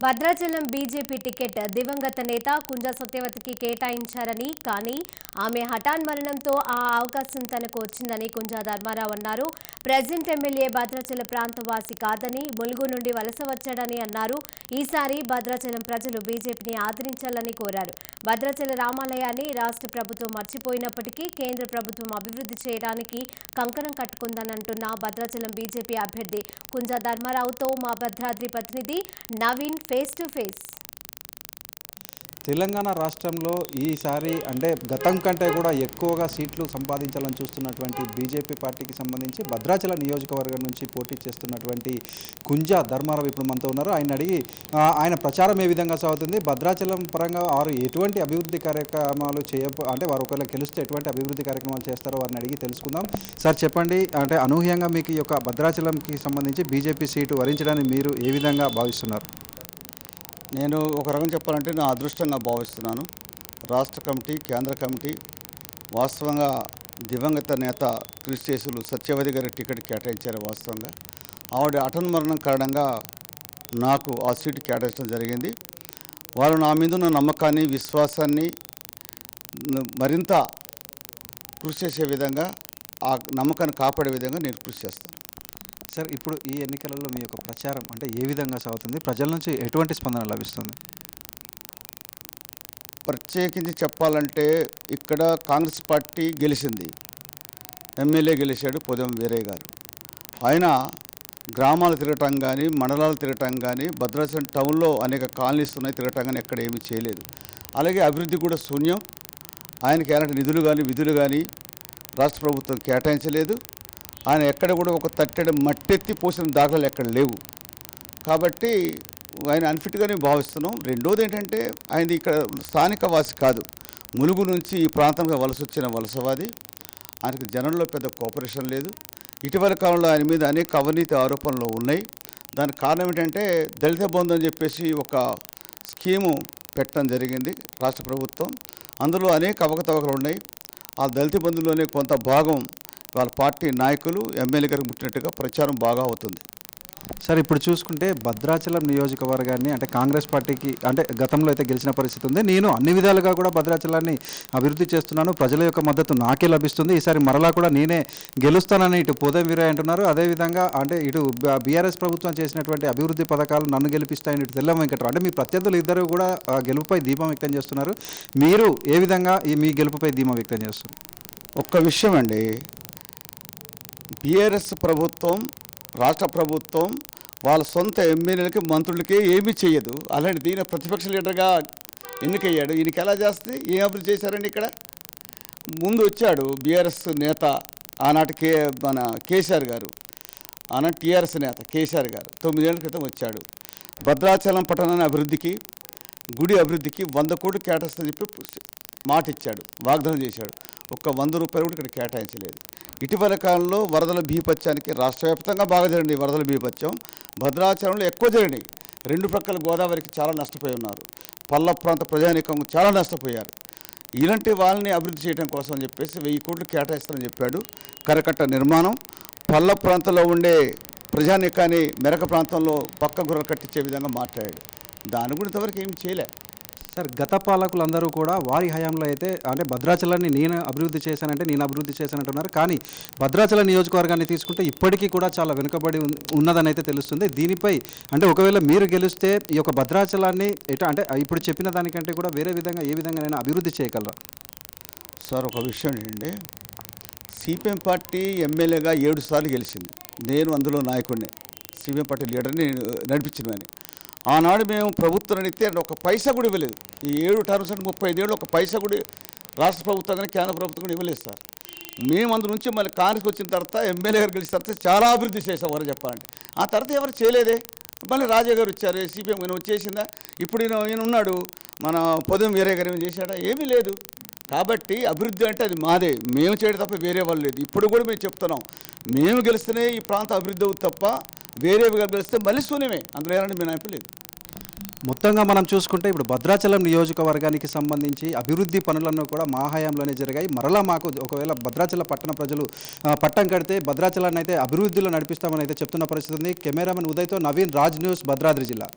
Bhadrachalam BJP ticket దివంగత నేత కుంజ సత్యవతికి కేటాయించారని, కానీ ఆమె హఠాన్మరణంతో ఆ అవకాశం తనకు వచ్చిందని కుంజ ధర్మారావు అన్నారు. ప్రెసిడెంట్ ఎమ్మెల్యే భద్రాచల ప్రాంతవాసి కాదని, ములుగు నుండి వలస వచ్చాడని అన్నారు. ఈసారి భద్రాచలం ప్రజలు బీజేపీని ఆదరించాలని కోరారు. భద్రాచల రామాలయాన్ని రాష్ట్ర ప్రభుత్వం మర్చిపోయినప్పటికీ కేంద్ర ప్రభుత్వం అభివృద్ధి చేయడానికి కంకణం కట్టుకుందని అంటున్న భద్రాచలం బీజేపీ అభ్యర్థి కుంజ ధర్మారావుతో మా భద్రాద్రి ప్రతినిధి Naveen face to face. Telangana రాష్ట్రంలో ఈసారి అంటే గతం కంటే కూడా ఎక్కువగా సీట్లు సంపాదించాలని చూస్తున్నటువంటి బీజేపీ పార్టీకి సంబంధించి భద్రాచల నియోజకవర్గం నుంచి పోటీ చేస్తున్నటువంటి కుంజ ధర్మారావు ఇప్పుడు మనతో ఉన్నారు. ఆయన అడిగి ఆయన ప్రచారం ఏ విధంగా సాగుతుంది, భద్రాచలం పరంగా వారు ఎటువంటి అభివృద్ధి కార్యక్రమాలు అంటే వారు ఒకవేళ గెలిస్తే ఎటువంటి అభివృద్ధి కార్యక్రమాలు చేస్తారో వారిని అడిగి తెలుసుకుందాం. సార్ చెప్పండి, అంటే అనూహ్యంగా మీకు ఈ యొక్క భద్రాచలంకి సంబంధించి బీజేపీ సీటు వరించడానికి మీరు ఏ విధంగా భావిస్తున్నారు? నేను ఒక రకం చెప్పాలంటే నా అదృష్టంగా భావిస్తున్నాను. రాష్ట్ర కమిటీ, కేంద్ర కమిటీ వాస్తవంగా దివంగత నేత క్రిస్టియసులు సత్యవతి గారి టికెట్ కేటాయించారు. వాస్తవంగా ఆవిడ అటన్మరణం కారణంగా నాకు ఆ సీటు కేటాయించడం జరిగింది. వాళ్ళు నా మీద ఉన్న నమ్మకాన్ని, విశ్వాసాన్ని మరింత కృషి చేసే విధంగా, ఆ నమ్మకాన్ని కాపాడే విధంగా నేను కృషి చేస్తాను. సార్, ఇప్పుడు ఈ ఎన్నికలలో మీ యొక్క ప్రచారం అంటే ఏ విధంగా సాగుతుంది, ప్రజల నుంచి ఎటువంటి స్పందన లభిస్తుంది? ప్రత్యేకించి చెప్పాలంటే ఇక్కడ కాంగ్రెస్ పార్టీ గెలిచింది, ఎమ్మెల్యే గెలిచాడు పొదం వీరయ్య గారు. ఆయన గ్రామాలు తిరగటం కానీ, మండలాలు తిరగటం కానీ, భద్రాచలం టౌన్లో అనేక కాలనీస్ ఉన్నాయి, తిరగటం కానీ ఎక్కడ ఏమీ చేయలేదు. అలాగే అభివృద్ధి కూడా శూన్యం. ఆయనకి ఎలాంటి నిధులు కానీ, విధులు కానీ రాష్ట్ర ప్రభుత్వం కేటాయించలేదు. ఆయన ఎక్కడ కూడా ఒక తట్టెడ మట్టెత్తి పోసిన దాఖలాలు ఎక్కడ లేవు. కాబట్టి ఆయన అన్ఫిట్గానే భావిస్తున్నాం. రెండోది ఏంటంటే ఆయన ఇక్కడ స్థానిక వాసి కాదు, ములుగు నుంచి ఈ ప్రాంతంగా వలస వచ్చిన వలసవాది. ఆయనకు జనంలో పెద్ద కోఆపరేషన్ లేదు. ఇటీవల కాలంలో ఆయన మీద అనేక అవినీతి ఆరోపణలు ఉన్నాయి. దానికి కారణం ఏంటంటే దళిత బంధు అని చెప్పేసి ఒక స్కీము పెట్టడం జరిగింది రాష్ట్ర ప్రభుత్వం. అందులో అనేక అవకతవకలు ఉన్నాయి. ఆ దళిత బంధులోనే కొంత భాగం వాళ్ళ పార్టీ నాయకులు, ఎమ్మెల్యే గారికి ముట్టినట్టుగా ప్రచారం బాగా అవుతుంది. సార్, ఇప్పుడు చూసుకుంటే భద్రాచలం నియోజకవర్గాన్ని అంటే కాంగ్రెస్ పార్టీకి అంటే గతంలో అయితే గెలిచిన పరిస్థితి ఉంది. నేను అన్ని విధాలుగా కూడా భద్రాచలాన్ని అభివృద్ధి చేస్తున్నాను, ప్రజల యొక్క మద్దతు నాకే లభిస్తుంది, ఈసారి మరలా కూడా నేనే గెలుస్తానని ఇటు పోదం వీరయ్య అంటున్నారు. అదేవిధంగా అంటే ఇటు బీఆర్ఎస్ ప్రభుత్వం చేసినటువంటి అభివృద్ధి పథకాలు నన్ను గెలిపిస్తాయని ఇటు తెల్లం వెంకటరావు, అంటే మీ ప్రత్యర్థులు ఇద్దరు కూడా గెలుపుపై దీపం వ్యక్తం చేస్తున్నారు. మీరు ఏ విధంగా మీ గెలుపుపై ధీమా వ్యక్తం చేస్తున్నారు? ఒక్క విషయం అండి, బీఆర్ఎస్ ప్రభుత్వం, రాష్ట్ర ప్రభుత్వం వాళ్ళ సొంత ఎమ్మెల్యేలకి, మంత్రులకి ఏమీ చేయదు. అలాంటి దీని ప్రతిపక్ష లీడర్గా ఎన్నికయ్యాడు. ఈయనకి ఎలా చేస్తే ఏం అభివృద్ధి చేశారండి? ఇక్కడ ముందు వచ్చాడు బీఆర్ఎస్ నేత, ఆనాటి మన కేసీఆర్ గారు, ఆనాటి టీఆర్ఎస్ నేత కేసీఆర్ గారు 9 ఏళ్ల క్రితం వచ్చాడు. భద్రాచలం పట్టణాన్ని అభివృద్ధికి, గుడి అభివృద్ధికి 100 కోట్లు కేటాయిస్తుందని చెప్పి మాట ఇచ్చాడు, వాగ్దానం చేశాడు. ఒక్క 100 రూపాయలు కూడా ఇక్కడ కేటాయించలేదు. ఇటీవల కాలంలో వరదల బీభత్సానికి రాష్ట్ర వ్యాప్తంగా బాగా జరిగింది. వరదల బీభత్సం భద్రాచలంలో ఎక్కువ జరిగినాయి. 2 ప్రక్కల గోదావరికి చాలా నష్టపోయి ఉన్నారు. పల్ల ప్రాంత ప్రజానీకం చాలా నష్టపోయారు. ఇలాంటి వాళ్ళని అభివృద్ధి చేయడం కోసం అని చెప్పేసి 1000 కోట్లు కేటాయిస్తారని చెప్పాడు. కరకట్ట నిర్మాణం, పల్ల ప్రాంతంలో ఉండే ప్రజానీకాన్ని మెరక ప్రాంతంలో పక్క గుర్రలు కట్టించే విధంగా మాట్లాడాడు. దాని గురించి ఇంతవరకు ఏమి చేయలే. సార్, గత పాలకులందరూ కూడా వారి హయాంలో అయితే అంటే భద్రాచలాన్ని నేను అభివృద్ధి చేశానంటున్నారు. కానీ భద్రాచల నియోజకవర్గాన్ని తీసుకుంటే ఇప్పటికీ కూడా చాలా వెనుకబడి ఉన్నదని అయితే తెలుస్తుంది. దీనిపై అంటే ఒకవేళ మీరు గెలిస్తే ఈ యొక్క భద్రాచలాన్ని అంటే ఇప్పుడు చెప్పిన దానికంటే కూడా వేరే విధంగా ఏ విధంగానైనా అభివృద్ధి చేయగలరా? సార్, ఒక విషయం ఏంటంటే సిపిఎం పార్టీ ఎమ్మెల్యేగా 7 సార్లు గెలిచింది. నేను అందులో నాయకుడిని, సిపిఎం పార్టీ లీడర్ని నడిపించినవని. ఆనాడు మేము ప్రభుత్వం అడిగితే ఒక పైసా కూడా ఇవ్వలేదు. ఈ 7 టర్మ్స్ అంటే 35 ఏళ్ళు ఒక పైసా కూడా రాష్ట్ర ప్రభుత్వం కానీ కేంద్ర ప్రభుత్వం కూడా ఇవ్వలేదు సార్. మేము అందు నుంచి మళ్ళీ కాంగ్రెస్ వచ్చిన తర్వాత ఎమ్మెల్యే గారు గెలిచిన తర్వాత చాలా అభివృద్ధి చేసాం వారు చెప్పాలంటే. ఆ తర్వాత ఎవరు చేయలేదే. మళ్ళీ రాజా గారు వచ్చారు, సిపిఎం ఈయన వచ్చేసిందా? ఇప్పుడు ఈయన ఉన్నాడు, మన పొదం వీరయ్య గారు ఏం చేశాడా? ఏమీ లేదు. కాబట్టి అభివృద్ధి అంటే అది మాదే, మేము చేయడం తప్ప వేరే వాళ్ళు లేదు. ఇప్పుడు కూడా మేము చెప్తున్నాం, మేము గెలిస్తేనే ఈ ప్రాంత అభివృద్ధి అవుతుంది తప్ప వేరేవిగా గెలిస్తే మళ్ళీ శూన్యమే. అందులో ఏమంటే మీ నాయకులు లేదు. మొత్తంగా మనం చూసుకుంటే ఇప్పుడు భద్రాచలం నియోజకవర్గానికి సంబంధించి అభివృద్ధి పనులను కూడా మా హయాంలోనే జరిగాయి. మరలా మాకు ఒకవేళ భద్రాచల పట్టణ ప్రజలు పట్టం కడితే భద్రాచలాన్ని అయితే అభివృద్ధిలో నడిపిస్తామని అయితే చెప్తున్న పరిస్థితి ఉంది. కెమెరామెన్ ఉదయ్తో నవీన్, రాజ్ న్యూస్, భద్రాద్రి జిల్లా.